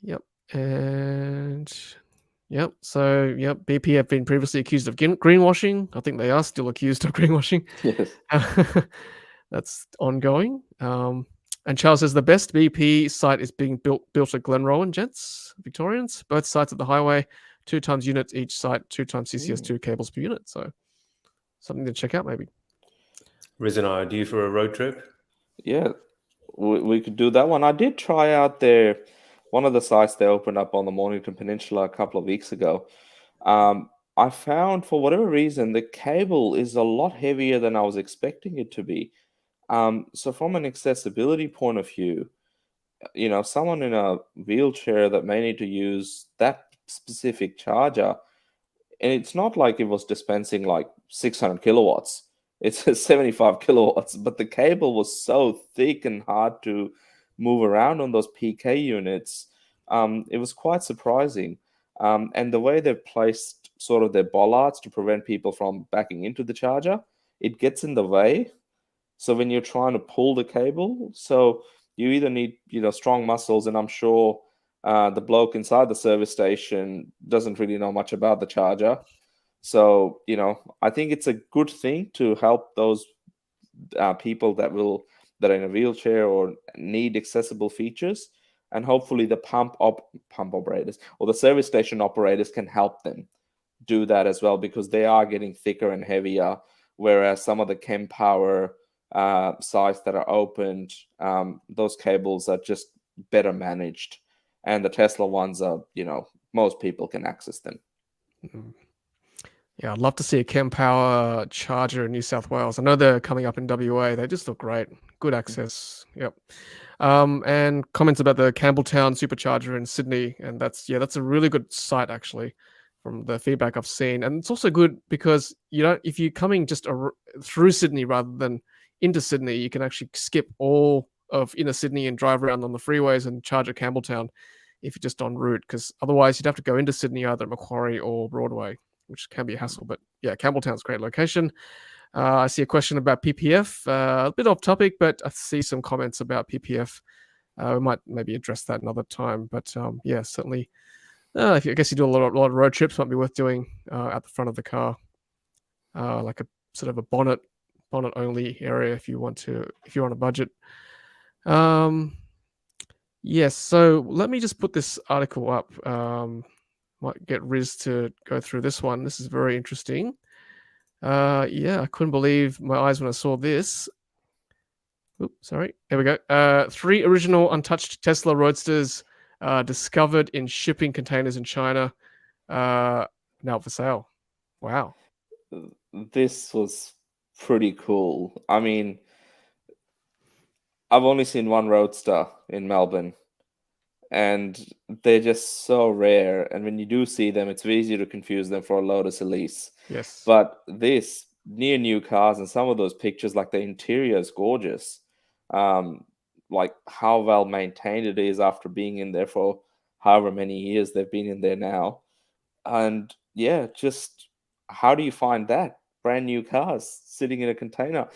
Yep. And yep. So, yep. BP have been previously accused of greenwashing. I think they are still accused of greenwashing. Yes. That's ongoing. And Charles says the best BP site is being built at Glenrowan, gents, Victorians. Both sites at the highway, 2 times units each site, 2 times CCS2 cables per unit. So something to check out, maybe. Riz and I are due for a road trip. Yeah, we could do that one. I did try out one of the sites they opened up on the Mornington Peninsula a couple of weeks ago. I found for whatever reason the cable is a lot heavier than I was expecting it to be. So from an accessibility point of view, someone in a wheelchair that may need to use that specific charger, and it's not like it was dispensing like 600 kilowatts. It's 75 kilowatts, but the cable was so thick and hard to move around on those PK units. It was quite surprising. And the way they've placed sort of their bollards to prevent people from backing into the charger, it gets in the way. So when you're trying to pull the cable, so you either need strong muscles, and I'm sure the bloke inside the service station doesn't really know much about the charger. So I think it's a good thing to help those people that are in a wheelchair or need accessible features, and hopefully the pump operators or the service station operators can help them do that as well, because they are getting thicker and heavier, whereas some of the Chem Power sites that are opened, those cables are just better managed, and the Tesla ones are most people can access them. Mm. Yeah, I'd love to see a Chem Power charger in New South Wales. I know they're coming up in WA. They just look great. Good access. Yep. And comments about the Campbelltown Supercharger in Sydney, and that's a really good site actually, from the feedback I've seen. And it's also good because if you're coming just through Sydney rather than into Sydney, you can actually skip all of inner Sydney and drive around on the freeways and charge at Campbelltown if you're just en route, because otherwise you'd have to go into Sydney either at Macquarie or Broadway, which can be a hassle. But yeah, Campbelltown's a great location. I see a question about PPF, a bit off topic, but I see some comments about PPF. We might maybe address that another time, but yeah, certainly. I guess you do a lot of road trips, might be worth doing at the front of the car, like a sort of a bonnet only area if you're on a budget. Yes, so let me just put this article up. Might get Riz to go through this one. This is very interesting. Yeah, I couldn't believe my eyes when I saw this. Oops, sorry. There we go. 3 original untouched Tesla Roadsters discovered in shipping containers in China, now for sale. Wow. This was pretty cool. I mean, I've only seen one Roadster in Melbourne, and they're just so rare. And when you do see them, it's very easy to confuse them for a Lotus Elise. Yes. But this near new cars, and some of those pictures, like the interior is gorgeous. Like how well maintained it is after being in there for however many years they've been in there now. And yeah, just how do you find that? Brand new cars sitting in a container.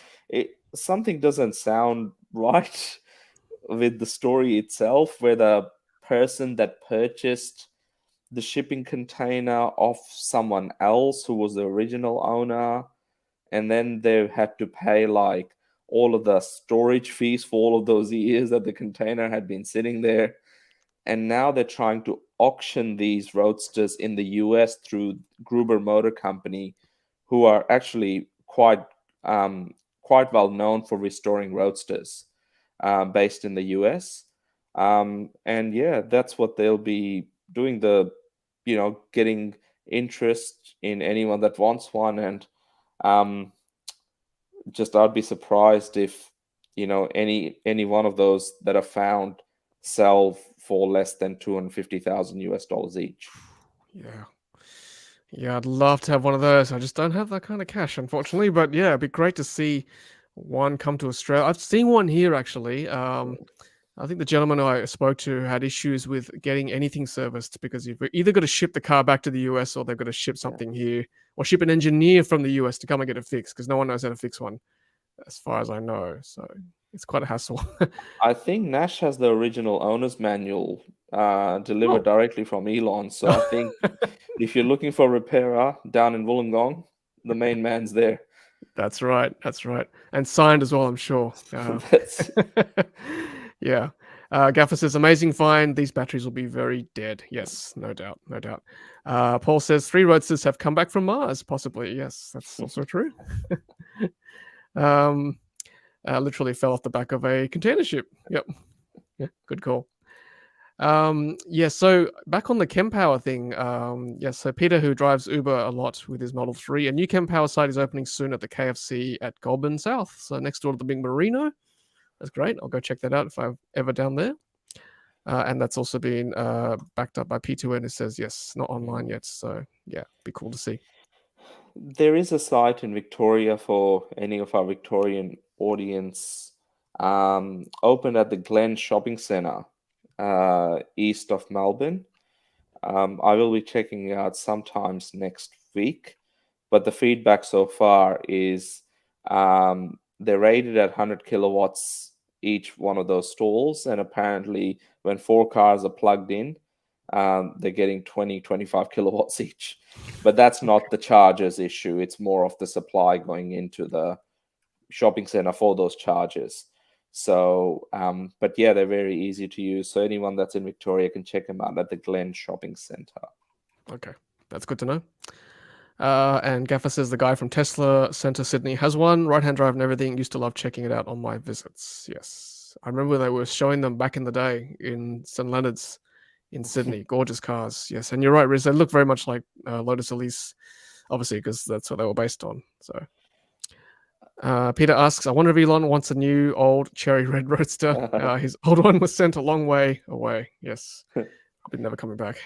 Something doesn't sound right with the story itself, where the person that purchased the shipping container off someone else who was the original owner, and then they had to pay like all of the storage fees for all of those years that the container had been sitting there. And now they're trying to auction these Roadsters in the US through Gruber Motor Company, who are actually quite well known for restoring Roadsters, based in the US. And yeah, that's what they'll be doing, getting interest in anyone that wants one. And just I'd be surprised if any one of those that are found sell for less than $250,000 each. Yeah, I'd love to have one of those. I just don't have that kind of cash, unfortunately. But yeah, it'd be great to see one come to Australia. I've seen one here actually. I think the gentleman I spoke to had issues with getting anything serviced because you've either got to ship the car back to the US or they've got to ship something here, or ship an engineer from the US to come and get it fixed, because no one knows how to fix one, as far as I know. So it's quite a hassle. I think Nash has the original owner's manual delivered directly from Elon. So I think if you're looking for a repairer down in Wollongong, the main man's there. That's right. And signed as well, I'm sure. Yeah. Gaffer says, amazing find. These batteries will be very dead. Yes, no doubt. Paul says, 3 Roadsters have come back from Mars, possibly. Yes, that's also true. Literally fell off the back of a container ship. Yep. Yeah, good call. Yeah, so back on the Chempower thing. So Peter, who drives Uber a lot with his Model 3, a new Chempower site is opening soon at the KFC at Goulburn South, so next door to the big Merino. That's great. I'll go check that out if I'm ever down there. And that's also been backed up by P2N. It says, yes, not online yet. So yeah, be cool to see. There is a site in Victoria for any of our Victorian audience, opened at the Glen Shopping Centre, east of Melbourne. I will be checking it out sometimes next week, but the feedback so far is they're rated at 100 kilowatts each one of those stalls, and apparently when 4 cars are plugged in, they're getting 25 kilowatts each. But that's not the chargers issue. It's more of the supply going into the shopping center for those chargers. So, but yeah, they're very easy to use. So anyone that's in Victoria can check them out at the Glen Shopping Centre. Okay, that's good to know. And Gaffer says the guy from Tesla Centre Sydney has one, right-hand drive and everything. Used to love checking it out on my visits. Yes, I remember they were showing them back in the day in St Leonard's in Sydney. Gorgeous cars. Yes, and you're right, Riz. They look very much like Lotus Elise, obviously, because that's what they were based on. So. Peter asks, I wonder if Elon wants a new old cherry red Roadster. His old one was sent a long way away. Yes, probably never coming back.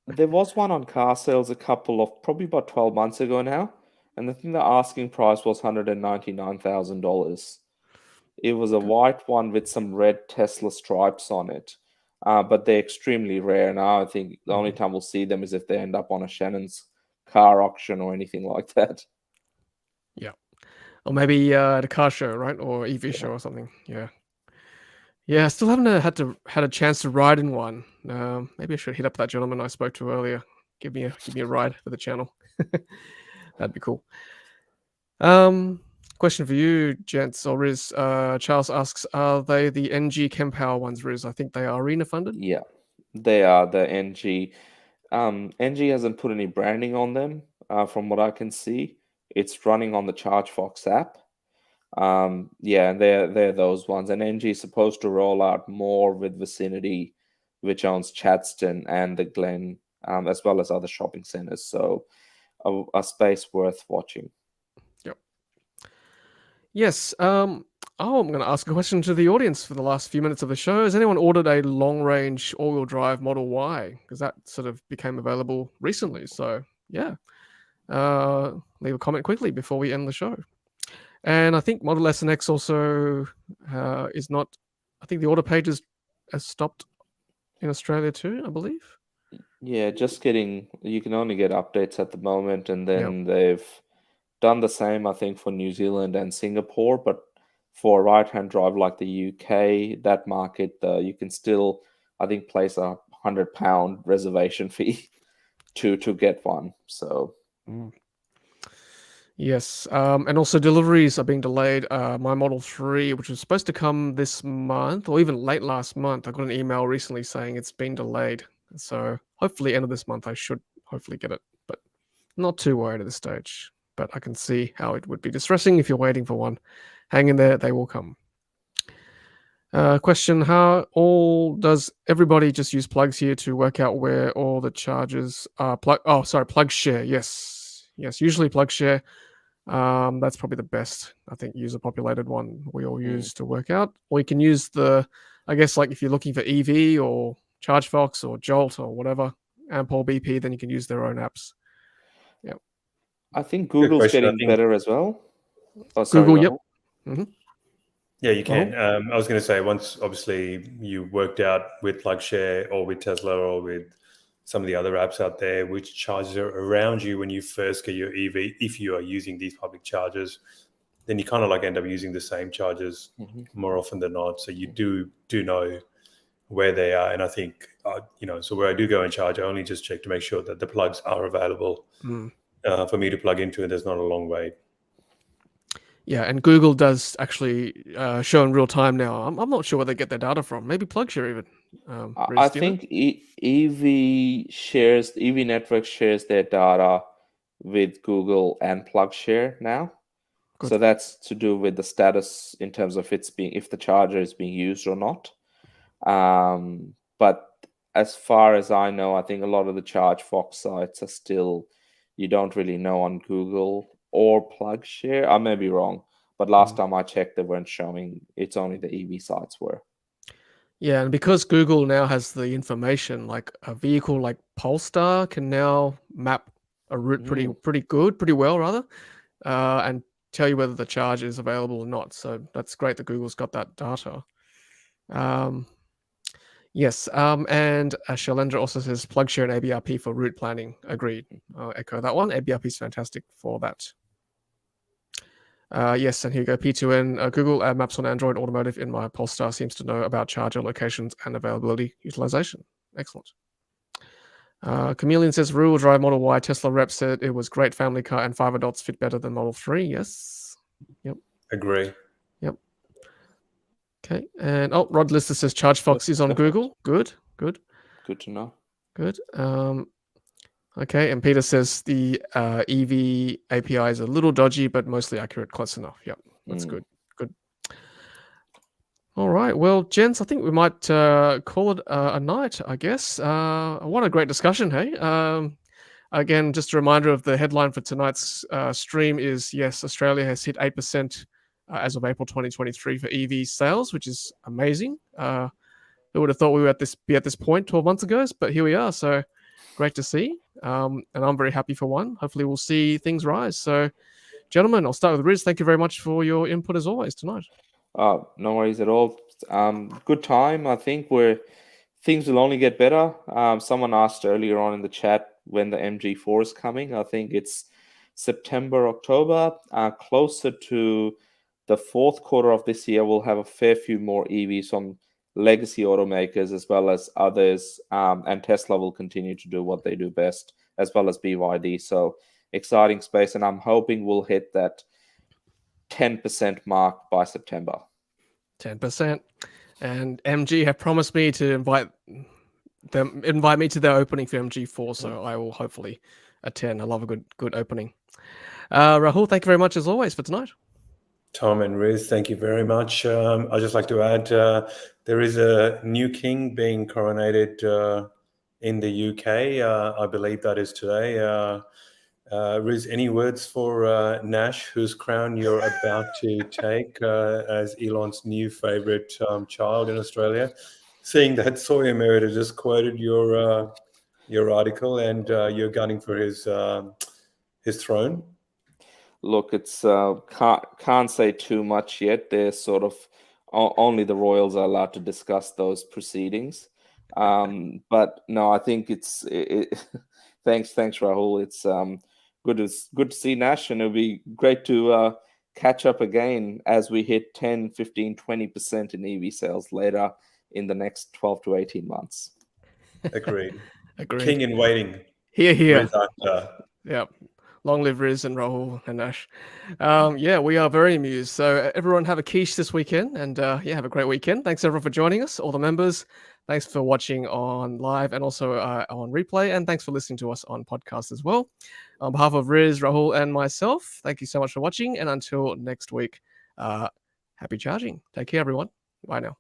There was one on car sales probably about 12 months ago now, and I think the asking price was $199,000. It was a white one with some red Tesla stripes on it. But they're extremely rare now. I think the only time we'll see them is if they end up on a Shannon's car auction or anything like that. Yeah. Or maybe at a car show, right? Or EV show or something. Yeah. Yeah, I still haven't had a chance to ride in one. Maybe I should hit up that gentleman I spoke to earlier. Give me a ride for the channel. That'd be cool. Question for you, gents or Riz. Charles asks, are they the NG Chempower ones, Riz? I think they are arena funded. Yeah, they are the NG. NG hasn't put any branding on them, from what I can see. It's running on the ChargeFox app. Yeah, and they're those ones. And NG is supposed to roll out more with Vicinity, which owns Chadston and the Glen, as well as other shopping centers. So a space worth watching. Yep. Yes. I'm going to ask a question to the audience for the last few minutes of the show. Has anyone ordered a long-range all-wheel drive Model Y? Because that sort of became available recently. So yeah, leave a comment quickly before we end the show. And I think Model S and X also is not. I think the order page has stopped in Australia too, I believe. Yeah, just getting. You can only get updates at the moment, and then they've done the same, I think, for New Zealand and Singapore. But for a right-hand drive like the UK, that market, you can still, I think, place a £100 reservation fee to get one. So. Yes, and also deliveries are being delayed. My Model 3, which was supposed to come this month or even late last month, I got an email recently saying it's been delayed. So hopefully end of this month I should hopefully get it, but not too worried at this stage. But I can see how it would be distressing if you're waiting for one. Hang in there, they will come. Question, how all does everybody just use plugs here to work out where all the charges are plug share. Yes, usually plug share. That's probably the best, I think, user populated one we all use to work out. Or you can use I guess, like if you're looking for EV or ChargeFox or Jolt or whatever, Ampol BP, then you can use their own apps. Yeah. I think Google's getting better as well. Oh, sorry, Google, yep. Mm-hmm. Yeah, you can. I was going to say, once obviously you worked out with PlugShare or with Tesla or with some of the other apps out there, which charges are around you when you first get your EV, if you are using these public chargers, then you kind of like end up using the same chargers more often than not. So you do know where they are. And I think, so where I do go and charge, I only just check to make sure that the plugs are available for me to plug into, and there's not a long wait. Yeah, and Google does actually show in real time now. I'm not sure where they get their data from. Maybe PlugShare even. Riz, I think EV Network shares their data with Google and PlugShare now. Good. So that's to do with the status in terms of if the charger is being used or not. But as far as I know, I think a lot of the ChargeFox sites are still, you don't really know on Google or PlugShare. I may be wrong, but last time I checked, they weren't showing. It's only the EV sites were. Yeah, and because Google now has the information, like a vehicle like Polestar can now map a route pretty well rather, and tell you whether the charge is available or not. So that's great that Google's got that data. Yes, and Shalendra also says PlugShare and ABRP for route planning. Agreed. I'll echo that one. ABRP is fantastic for that. Yes, and here you go. P2N, Google Maps on Android Automotive in my Polestar seems to know about charger locations and availability utilization. Excellent. Chameleon says, rear-wheel drive Model Y. Tesla rep said it was great family car and 5 adults fit better than Model 3. Yes. Yep. Agree. Yep. Okay. And Rod Lister says ChargeFox is on Google. Good. Good to know. Good. Okay, and Peter says the EV API is a little dodgy, but mostly accurate, close enough. Yep, that's good. Good. All right, well, gents, I think we might call it a night, I guess. What a great discussion, hey? Again, just a reminder of the headline for tonight's stream is, yes, Australia has hit 8% as of April 2023 for EV sales, which is amazing. Who would have thought we would be at this point 12 months ago, but here we are, so great to see. And I'm very happy for one. Hopefully we'll see things rise. So, gentlemen, I'll start with Riz. Thank you very much for your input as always tonight. No worries at all. Good time. I think where things will only get better. Someone asked earlier on in the chat when the MG4 is coming. I think it's September, October. Closer to the fourth quarter of this year, we'll have a fair few more EVs from legacy automakers as well as others. And Tesla will continue to do what they do best, as well as BYD. So exciting space. And I'm hoping we'll hit that 10% mark by September. 10%. And MG have promised me to invite me to their opening for MG4, so I will hopefully attend. I love a good opening. Rahul, thank you very much as always for tonight. Tom and Riz, thank you very much. I'd just like to add, there is a new king being coronated in the UK. I believe that is today. Riz, any words for Nash, whose crown you're about to take as Elon's new favorite child in Australia? Seeing that Sawyer Merida just quoted your article and you're gunning for his throne. Look, it's can't say too much yet. They're sort of only the royals are allowed to discuss those proceedings. But no, I think it's thanks Rahul. It's good to see Nash, and it'll be great to catch up again as we hit 10, 15, 20% in EV sales later in the next 12 to 18 months. Agreed. Agreed. King in waiting. Here. Riz Akhtar. Yeah. Long live Riz and Rahul and Nash. Yeah, we are very amused. So everyone have a quiche this weekend, and have a great weekend. Thanks everyone for joining us, all the members. Thanks for watching on live and also on replay, and thanks for listening to us on podcast as well. On behalf of Riz, Rahul, and myself, thank you so much for watching, and until next week, happy charging. Take care, everyone. Bye now.